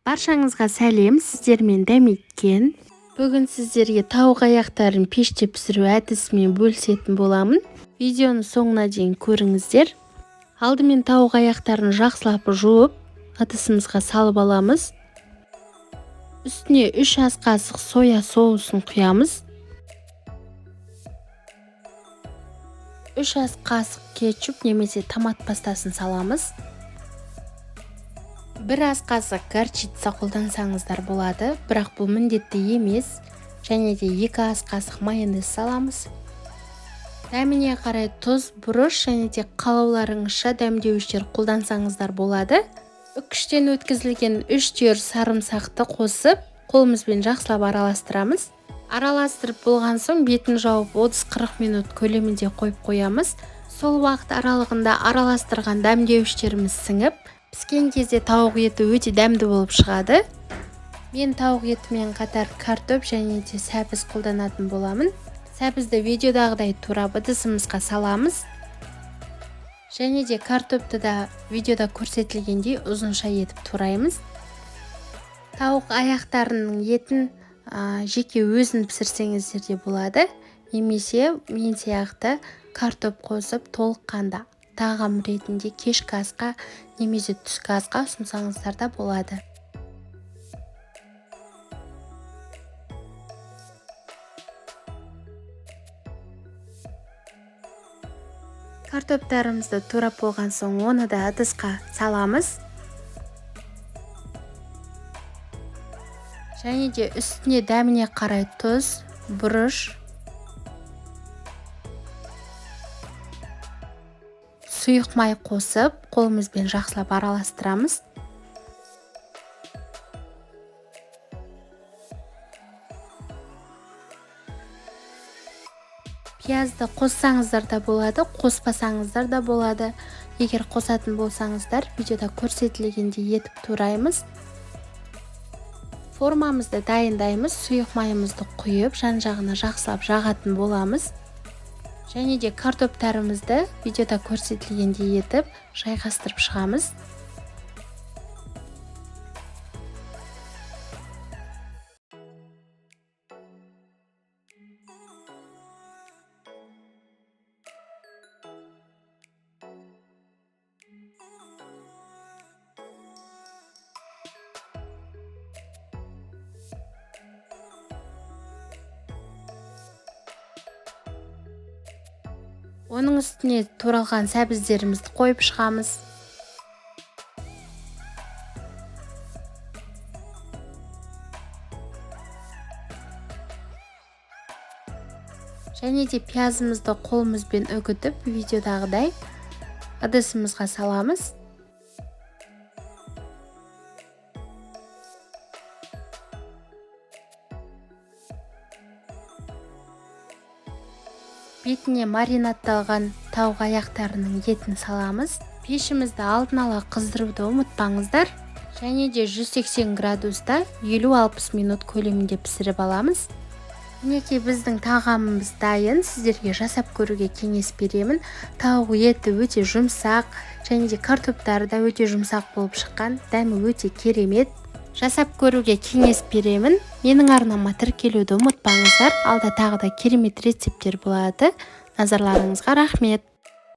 Баршаңызға сәлем, сіздермен Дәметкен. Бүгін сіздерге тауық аяқтарын пеште пісіру әдісімен бөлісетін боламын. Видеоны соңына дейін көріңіздер. Алдымен тауық аяқтарын жақсылап жуып, ыдысымызға салып аламыз. Үстіне 3 ас қасық соя соусын құямыз. 3 ас қасық кетчуп немесе томат пастасын саламыз. 1 ас қасық горчица қолдансаңыздар болады, бірақ бұл міндетті емес. Және де 2 ас қасық майонез саламыз. Дәміне қарай тұз, бұрыш және де қалауларыңызша дәмдеуіштер қолдансаңыздар болады. Үкіштен өткізілген 3 түйір сарымсақты қосып, қолымызбен жақсылап араластырамыз. Араластырып болған соң бетін жауып 30-40 минут көлемінде қойып қоямыз. Сол уақыт аралығында араластырған дәмдеуіштеріміз сіңіп, піскен кезде тауық еті өте дәмді болып шығады. Мен тауық етімен қатар картоп және де сәбіз қолданатын боламын. Сәбізді видеодағыдай турап ыдысымызға саламыз. Және де картопты да видеода көрсетілгендей ұзынша етіп тураймыз. Тауық аяқтарының етін жеке өзін пісірсеңіздер де болады. Немесе мен сияқты картоп қосып толыққанды тағам ретінде кешкі асқа немесе түскі асқа ұсынсаңыздар да болады. Картоптарымызды турап болған соң оны да ыдысқа саламыз. Және де үстіне дәміне қарай тұз, бұрыш, сұйық май қосып, қолымызбен жақсылап араластырамыз. Пиязды қоссаңыздар да болады, қоспасаңыздар да болады. Егер қосатын болсаңыздар, видеода көрсетілгендей етіп тураймыз. Формамызды дайындаймыз, сұйық майымызды құйып, жан-жағына жақсылап жағатын боламыз. Және де картоптарымызды видеода көрсетілгендей етіп жайғастырып шығамыз. Оның үстіне туралған сәбіздерімізді қойып шығамыз. Және де пиязымызды қолымызбен үгітіп, видеодағыдай ыдысымызға саламыз. Бетіне маринадталған тауық аяқтарының етін саламыз. Пешімізді алдын ала қыздыруды ұмытпаңыздар. Және де 180 градуста 50-60 минут көлемінде пісіріп аламыз. Мінекей біздің тағамымыз дайын. Сіздерге жасап көруге кеңес беремін. Тауық еті өте жұмсақ, және де картоптары да өте жұмсақ болып шыққан. Дәмі өте керемет. Жасап көруге кеңес беремін. Менің арнама тіркелуді ұмытпаңыздар. Алда тағы да керемет рецепттер болады. Назарларыңызға рахмет.